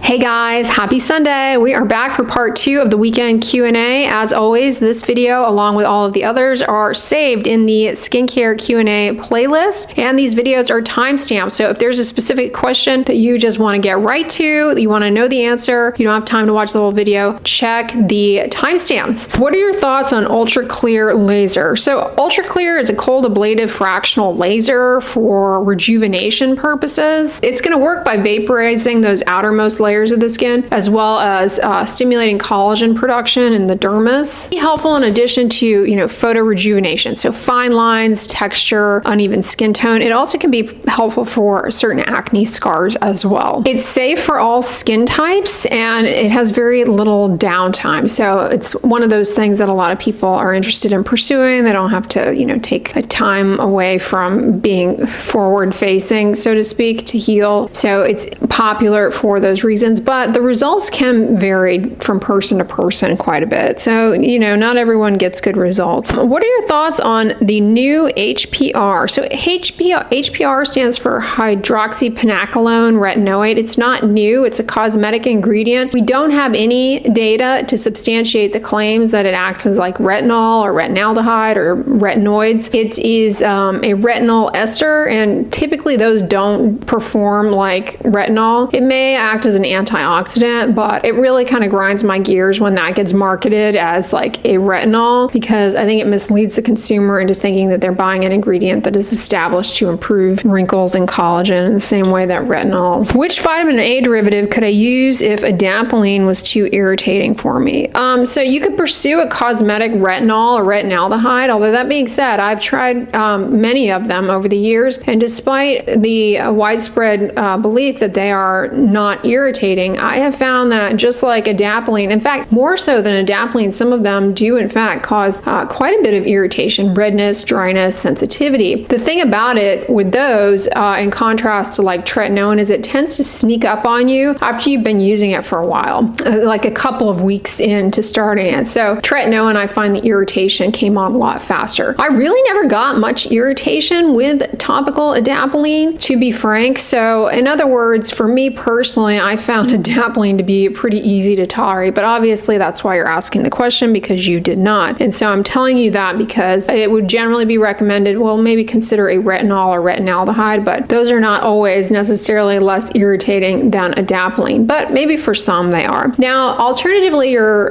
Hey guys, happy Sunday. We are back for part 2 of the weekend Q&A. As always, this video, along with all of the others, are saved in the skincare Q&A playlist, and these videos are timestamped. So if there's a specific question that you just want to get right to, you want to know the answer, you don't have time to watch the whole video, check the timestamps. What are your thoughts on UltraClear Laser? So UltraClear is a cold ablative fractional laser for rejuvenation purposes. It's going to work by vaporizing those outermost layers of the skin, as well as stimulating collagen production in the dermis. Be helpful in addition to, photo rejuvenation. So fine lines, texture, uneven skin tone. It also can be helpful for certain acne scars as well. It's safe for all skin types and it has very little downtime. So it's one of those things that a lot of people are interested in pursuing. They don't have to, take a time away from being forward facing, so to speak, to heal. So it's popular for those reasons. But the results can vary from person to person quite a bit. So, not everyone gets good results. What are your thoughts on the new HPR? So HPR stands for hydroxypanacolone retinoid. It's not new. It's a cosmetic ingredient. We don't have any data to substantiate the claims that it acts as like retinol or retinaldehyde or retinoids. It is a retinol ester, and typically those don't perform like retinol. It may act as an antioxidant, but it really kind of grinds my gears when that gets marketed as like a retinol, because I think it misleads the consumer into thinking that they're buying an ingredient that is established to improve wrinkles and collagen in the same way that retinol. Which vitamin A derivative could I use if adapalene was too irritating for me? So you could pursue a cosmetic retinol or retinaldehyde, although that being said, I've tried many of them over the years, and despite the widespread belief that they are not irritating, I have found that just like adapalene, in fact, more so than adapalene, some of them do in fact cause quite a bit of irritation, redness, dryness, sensitivity. The thing about it with those, in contrast to like tretinoin, is it tends to sneak up on you after you've been using it for a while, like a couple of weeks into starting it. So tretinoin, I find the irritation came on a lot faster. I really never got much irritation with topical adapalene, to be frank. So in other words, for me personally, I found adapalene to be pretty easy to tolerate, but obviously that's why you're asking the question, because you did not. And so I'm telling you that because it would generally be recommended, well, maybe consider a retinol or retinaldehyde, but those are not always necessarily less irritating than adapalene, but maybe for some they are. Now, alternatively, your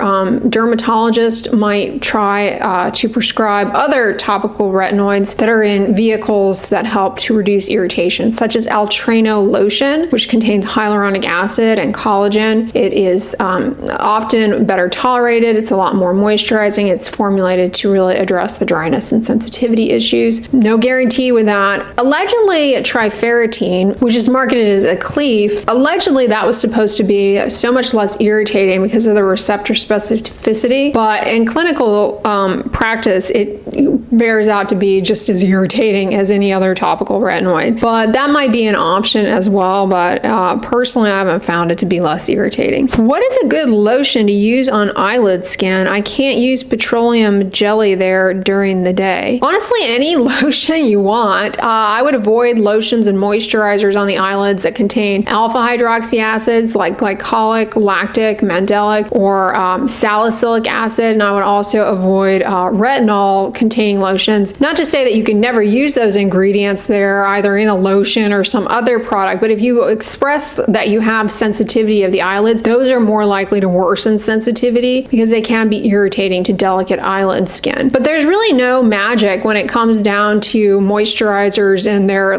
dermatologist might try to prescribe other topical retinoids that are in vehicles that help to reduce irritation, such as Altreno lotion, which contains hyaluronic acid and collagen. It is often better tolerated. It's a lot more moisturizing. It's formulated to really address the dryness and sensitivity issues. No guarantee with that. Allegedly, triferritine, which is marketed as a cleaf, allegedly that was supposed to be so much less irritating because of the receptor specificity, but in clinical practice, it bears out to be just as irritating as any other topical retinoid. But that might be an option as well, but personally, I haven't found it to be less irritating. What is a good lotion to use on eyelid skin? I can't use petroleum jelly there during the day. Honestly, any lotion you want. I would avoid lotions and moisturizers on the eyelids that contain alpha hydroxy acids like glycolic, lactic, mandelic, or salicylic acid, and I would also avoid retinol containing lotions. Not to say that you can never use those ingredients there, either in a lotion or some other product, but if you express that you have sensitivity of the eyelids, those are more likely to worsen sensitivity because they can be irritating to delicate eyelid skin. But there's really no magic when it comes down to moisturizers and their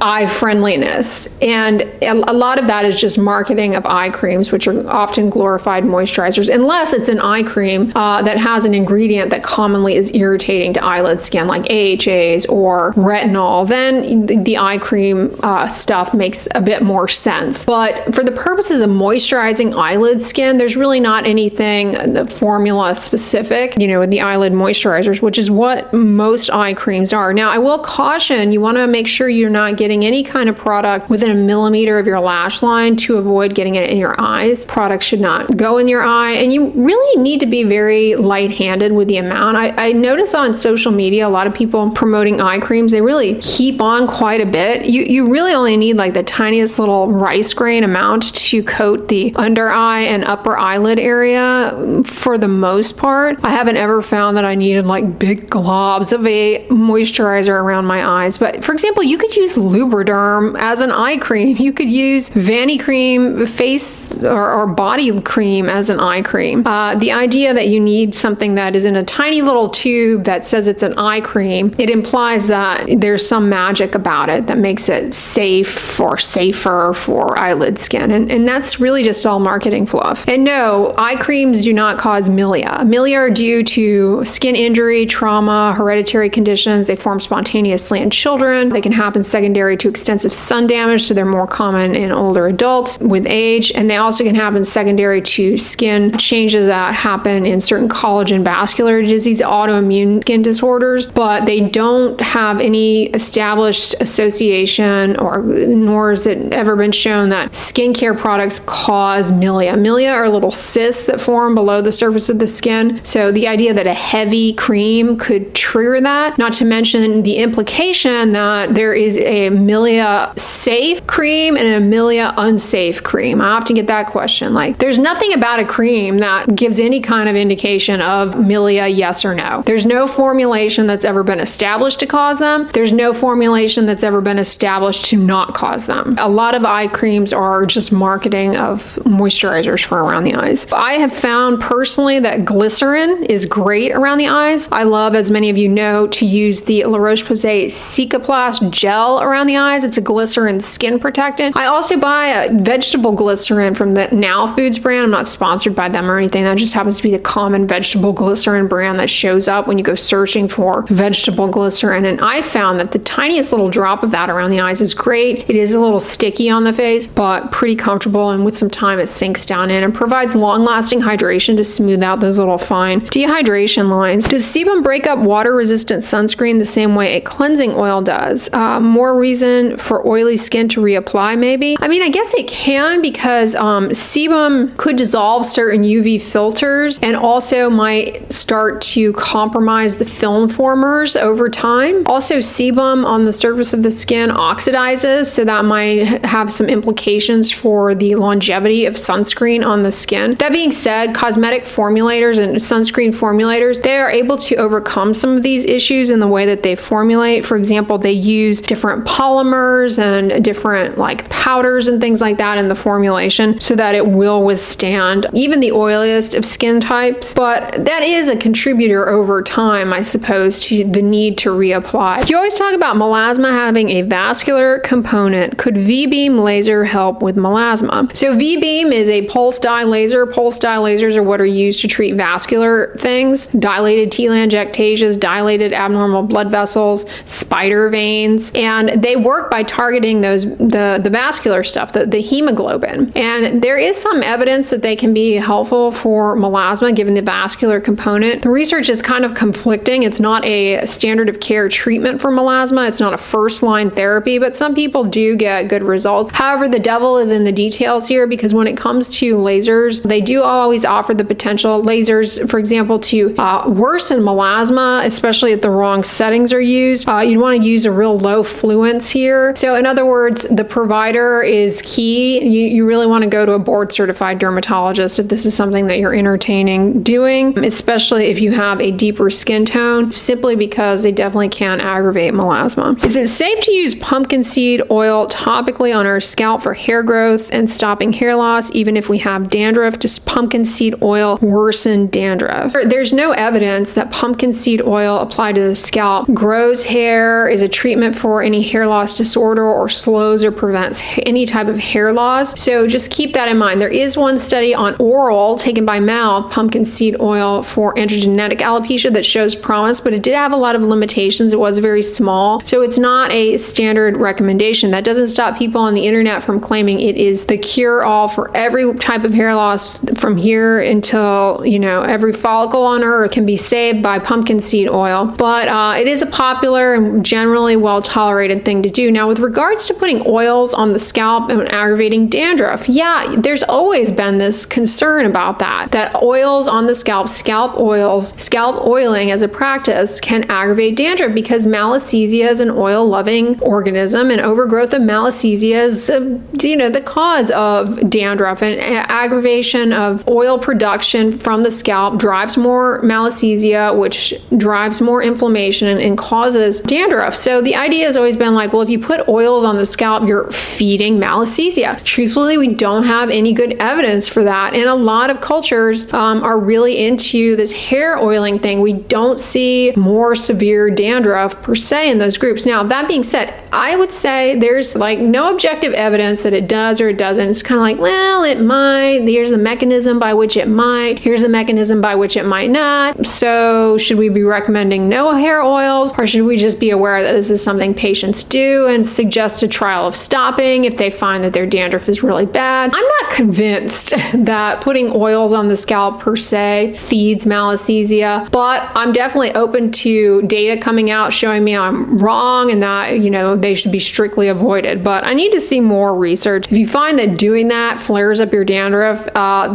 eye friendliness. And a lot of that is just marketing of eye creams, which are often glorified moisturizers, unless it's an eye cream that has an ingredient that commonly is irritating to eyelid skin, like AHAs or retinol. Then the eye cream stuff makes a bit more sense. But for the purposes of moisturizing eyelid skin, there's really not anything formula specific, with the eyelid moisturizers, which is what most eye creams are. Now, I will caution, you want to make sure you're not getting any kind of product within a millimeter of your lash line to avoid getting it in your eyes. Products should not go in your eye, and you really need to be very light-handed with the amount. I notice on social media, a lot of people promoting eye creams, they really heap on quite a bit. You really only need like the tiniest little rice grain amount to coat the under eye and upper eyelid area for the most part. I haven't ever found that I needed like big globs of a moisturizer around my eyes. But for example, you could use Lubriderm as an eye cream. You could use Vanicream face or body cream as an eye cream. The idea that you need something that is in a tiny little tube that says it's an eye cream, it implies that there's some magic about it that makes it safe or safer for eyelid skin. And that's really just all marketing fluff. And no, eye creams do not cause milia. Milia are due to skin injury, trauma, hereditary conditions. They form spontaneously in children. They can happen secondary to extensive sun damage, so they're more common in older adults with age. And they also can happen secondary to skin changes that happen in certain collagen vascular disease, autoimmune skin disorders, but they don't have any established association, or nor has it ever been shown that skincare products cause milia. Milia are little cysts that form below the surface of the skin. So the idea that a heavy cream could trigger that, not to mention the implication that there is a milia safe cream and a milia unsafe cream. I often get that question. Like, there's nothing about a cream that gives any kind of indication of milia, yes or no. There's no formulation that's ever been established to cause them. There's no formulation that's ever been established to not cause them. A lot of eye creams are just marketing of moisturizers for around the eyes. I have found personally that glycerin is great around the eyes. I love, as many of you know, to use the La Roche-Posay Cicaplast gel around the eyes. It's a glycerin skin protectant. I also buy a vegetable glycerin from the Now Foods brand. I'm not sponsored by them or anything. That just happens to be the common vegetable glycerin brand that shows up when you go searching for vegetable glycerin. And I found that the tiniest little drop of that around the eyes is great. It is a little sticky on the face, but pretty comfortable, and with some time it sinks down in and provides long-lasting hydration to smooth out those little fine dehydration lines. Does sebum break up water-resistant sunscreen the same way a cleansing oil does? More reason for oily skin to reapply, maybe? I mean, I guess it can, because sebum could dissolve certain UV filters and also might start to compromise the film formers over time. Also, sebum on the surface of the skin oxidizes, so that might have some implications for the longevity of sunscreen on the skin. That being said, cosmetic formulators and sunscreen formulators, they are able to overcome some of these issues in the way that they formulate. For example, they use different polymers and different like powders and things like that in the formulation so that it will withstand even the oiliest of skin types. But that is a contributor over time, I suppose, to the need to reapply. You always talk about melasma having a vascular component. Could V-beam laser help with melasma? So V-beam is a pulse dye laser. Pulse dye lasers are what are used to treat vascular things, dilated telangiectasias, dilated abnormal blood vessels, spider veins, and they work by targeting the vascular stuff, the hemoglobin. And there is some evidence that they can be helpful for melasma given the vascular component. The research is kind of conflicting. It's not a standard of care treatment for melasma. It's not a first-line therapy, but some people do get good results. However, the devil is in the details here, because when it comes to lasers, they do always offer the potential lasers, for example, to worsen melasma, especially if the wrong settings are used. You'd want to use a real low fluence here. So in other words, the provider is key. You really want to go to a board-certified dermatologist if this is something that you're entertaining doing, especially if you have a deeper skin tone, simply because they definitely can aggravate melasma. Is it safe to use pumpkin seed oil topically on our scalp for hair growth and stopping hair loss, even if we have dandruff? Does pumpkin seed oil worsen dandruff? There's no evidence that pumpkin seed oil applied to the scalp grows hair, is a treatment for any hair loss disorder, or slows or prevents any type of hair loss. So just keep that in mind. There is one study on oral, taken by mouth, pumpkin seed oil for androgenetic alopecia that shows promise, but it did have a lot of limitations. It was very small. So it's not a standard recommendation. That doesn't stop people on the internet from claiming it is the cure-all for every type of hair loss from here until, every follicle on earth can be saved by pumpkin seed oil. But it is a popular and generally well-tolerated thing to do. Now, with regards to putting oils on the scalp and aggravating dandruff, yeah, there's always been this concern about that oils on the scalp oiling as a practice can aggravate dandruff, because Malassezia is an oil-loving organism, and overgrowth of Malassezia is, that because of dandruff and aggravation of oil production from the scalp drives more malassezia, which drives more inflammation and causes dandruff. So the idea has always been like, well, if you put oils on the scalp, you're feeding malassezia. Truthfully, we don't have any good evidence for that. And a lot of cultures are really into this hair oiling thing. We don't see more severe dandruff per se in those groups. Now, that being said, I would say there's like no objective evidence that it does or it doesn't. It's kind of like, well, it might. Here's the mechanism by which it might. Here's the mechanism by which it might not. So should we be recommending no hair oils, or should we just be aware that this is something patients do and suggest a trial of stopping if they find that their dandruff is really bad? I'm not convinced that putting oils on the scalp per se feeds malassezia, but I'm definitely open to data coming out showing me I'm wrong and that, you know, they should be strictly avoided. But I need to see more research. If you find that doing that flares up your dandruff,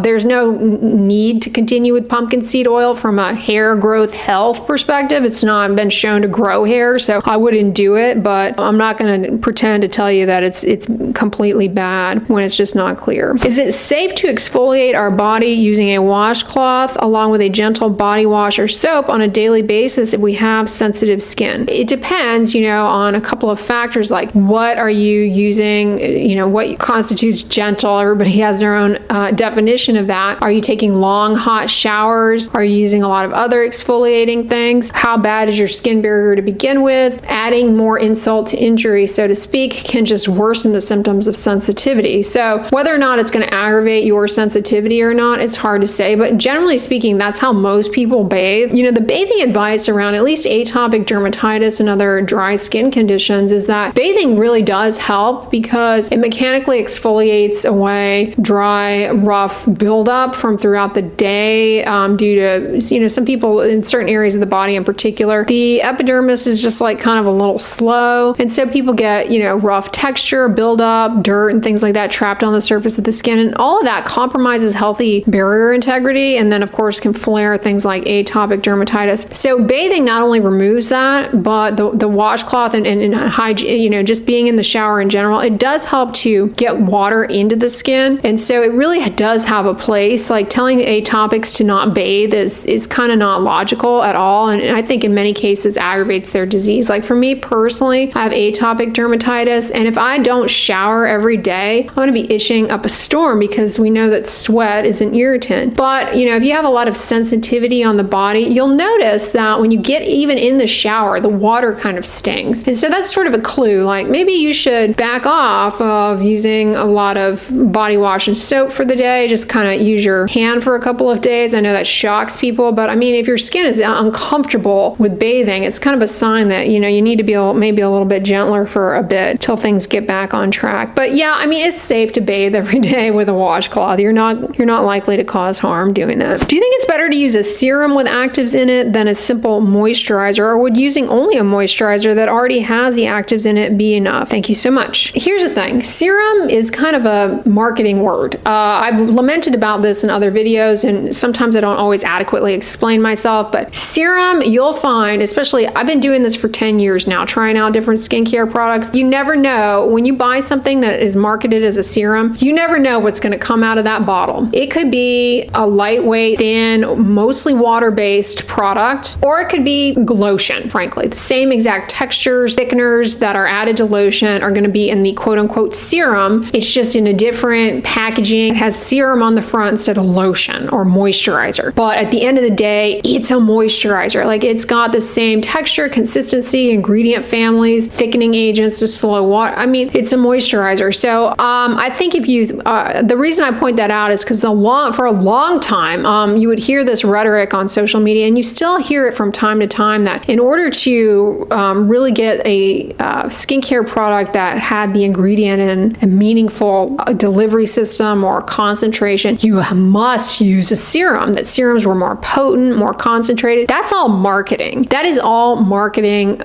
there's no need to continue with pumpkin seed oil from a hair growth health perspective. It's not been shown to grow hair, so I wouldn't do it, but I'm not going to pretend to tell you that it's completely bad when it's just not clear. Is it safe to exfoliate our body using a washcloth along with a gentle body wash or soap on a daily basis if we have sensitive skin? It depends, you know, on a couple of factors, like what are you using, you know, what constitutes gentle. Everybody has their own definition of that. Are you taking long hot showers? Are you using a lot of other exfoliating things? How bad is your skin barrier to begin with? Adding more insult to injury, so to speak, can just worsen the symptoms of sensitivity. So whether or not it's going to aggravate your sensitivity or not, it's hard to say, but generally speaking, that's how most people bathe. You know, the bathing advice around at least atopic dermatitis and other dry skin conditions is that bathing really does help because it mechanically exfoliates away dry, rough buildup from throughout the day due to, you know, some people in certain areas of the body in particular, the epidermis is just like kind of a little slow. And so people get, you know, rough texture, buildup, dirt, and things like that trapped on the surface of the skin. And all of that compromises healthy barrier integrity. And then, of course, can flare things like atopic dermatitis. So bathing not only removes that, but the washcloth and hygiene, you know, just being in the shower in general, it does help to get water into the skin. And so it really does have a place. Like telling atopics to not bathe is kind of not logical at all. And I think in many cases aggravates their disease. Like for me personally, I have atopic dermatitis. And if I don't shower every day, I'm going to be itching up a storm because we know that sweat is an irritant. But, you know, if you have a lot of sensitivity on the body, you'll notice that when you get even in the shower, the water kind of stings. And so that's sort of a clue. Like maybe you should back off of using a lot of body wash and soap for the day. Just kind of use your hand for a couple of days. I know that shocks people, but I mean, if your skin is uncomfortable with bathing, it's kind of a sign that, you know, you need to be maybe a little bit gentler for a bit till things get back on track. But yeah, I mean, it's safe to bathe every day with a washcloth. You're not likely to cause harm doing that. Do you think it's better to use a serum with actives in it than a simple moisturizer, or would using only a moisturizer that already has the actives in it be enough? Thank you so much. Here's the thing. Serum is kind of a marketing word. I've lamented about this in other videos, and sometimes I don't always adequately explain myself, but serum, you'll find, especially I've been doing this for 10 years now, trying out different skincare products. You never know when you buy something that is marketed as a serum, you never know what's going to come out of that bottle. It could be a lightweight, thin, mostly water-based product, or it could be lotion, frankly. The same exact textures, thickeners that are added to lotion are going to be in the quote-unquote serum. It's just in a different packaging. It has serum on the front instead of lotion or moisturizer. But at the end of the day, it's a moisturizer. Like it's got the same texture, consistency, ingredient families, thickening agents to slow water. I mean, it's a moisturizer. So I think if you, the reason I point that out is because for a long time, you would hear this rhetoric on social media, and you still hear it from time to time, that in order to really get a skincare product that had the ingredient and a meaningful delivery system or concentration, you must use a serum. That serums were more potent, more concentrated. That's all marketing. That is all marketing,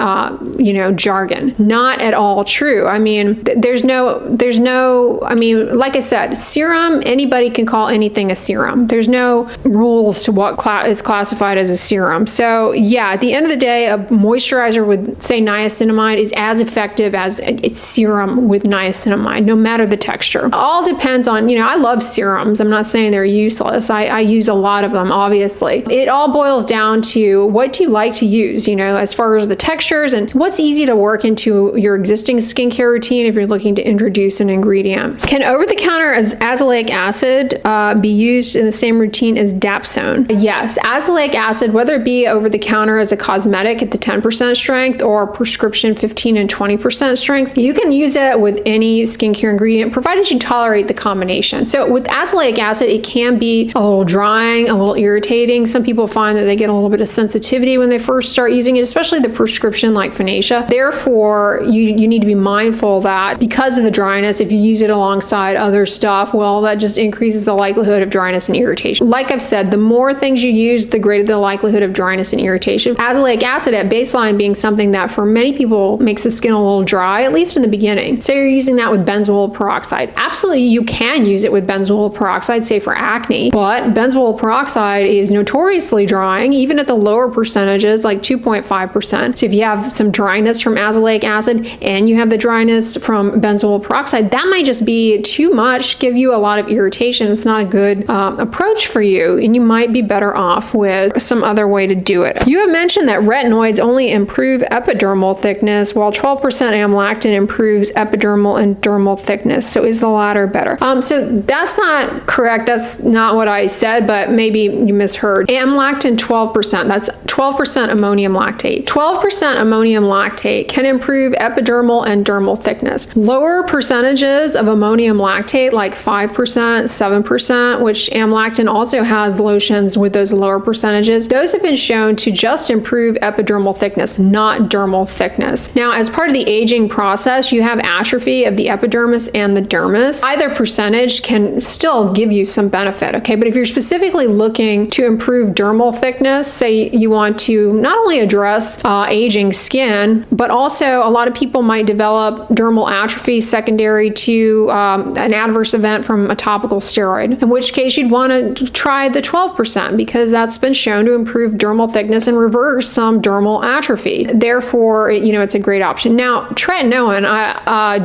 you know, jargon. Not at all true. I mean, there's no, I mean, like I said, serum, anybody can call anything a serum. There's no rules to what is classified as a serum. So yeah, at the end of the day, a moisturizer with, say, niacinamide is as effective as a serum with niacinamide, no matter matter the texture. All depends on, you know, I love serums. I'm not saying they're useless. I use a lot of them, obviously. It all boils down to what do you like to use, you know, as far as the textures and what's easy to work into your existing skincare routine if you're looking to introduce an ingredient. Can over-the-counter azelaic acid be used in the same routine as Dapsone? Yes, azelaic acid, whether it be over-the-counter as a cosmetic at the 10% strength or prescription 15 and 20% strengths, you can use it with any skincare ingredient provided you tolerate the combination. So with azelaic acid, it can be a little drying, a little irritating. Some people find that they get a little bit of sensitivity when they first start using it, especially the prescription like Phoenicia. Therefore, you need to be mindful that because of the dryness, if you use it alongside other stuff, well, that just increases the likelihood of dryness and irritation. Like I've said, the more things you use, the greater the likelihood of dryness and irritation. Azelaic acid at baseline being something that for many people makes the skin a little dry, at least in the beginning. So you're using that with benzoyl peroxide. Absolutely, you can use it with benzoyl peroxide, say for acne, but benzoyl peroxide is notoriously drying, even at the lower percentages, like 2.5%. So if you have some dryness from azelaic acid and you have the dryness from benzoyl peroxide, that might just be too much, give you a lot of irritation. It's not a good approach for you, and you might be better off with some other way to do it. You have mentioned that retinoids only improve epidermal thickness, while 12% amlactin improves epidermal and dermal thickness. So is the latter better? So that's not correct. That's not what I said, but maybe you misheard. Amlactin 12%, that's 12% ammonium lactate. 12% ammonium lactate can improve epidermal and dermal thickness. Lower percentages of ammonium lactate, like 5%, 7%, which Amlactin also has lotions with those lower percentages, those have been shown to just improve epidermal thickness, not dermal thickness. Now, as part of the aging process, you have atrophy of the epidermis and the dermis. Either percentage can still give you some benefit, okay? But if you're specifically looking to improve dermal thickness, say you want to not only address aging skin, but also a lot of people might develop dermal atrophy secondary to an adverse event from a topical steroid, in which case you'd want to try the 12% because that's been shown to improve dermal thickness and reverse some dermal atrophy. Therefore, it's a great option. Now, tretinoin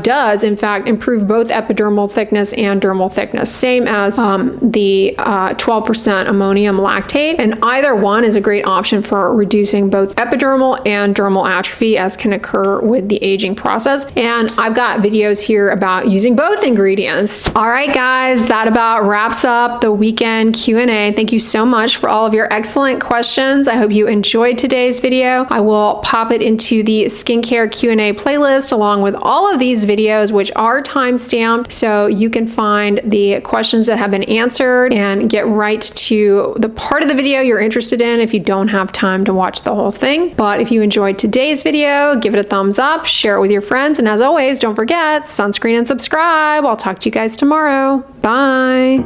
does in fact improve both epidermal thickness and dermal thickness, same as the 12% ammonium lactate, and either one is a great option for reducing both epidermal and dermal atrophy, as can occur with the aging process. And I've got videos here about using both ingredients. All right, guys, that about wraps up the weekend Q&A. Thank you so much for all of your excellent questions. I hope you enjoyed today's video. I will pop it into the skincare Q&A playlist along with all of these videos, which are time-stamped, so you can find the questions that have been answered and get right to the part of the video you're interested in if you don't have time to watch the whole thing. But if you enjoyed today's video, give it a thumbs up, share it with your friends, and as always, don't forget, sunscreen and subscribe. I'll talk to you guys tomorrow. Bye.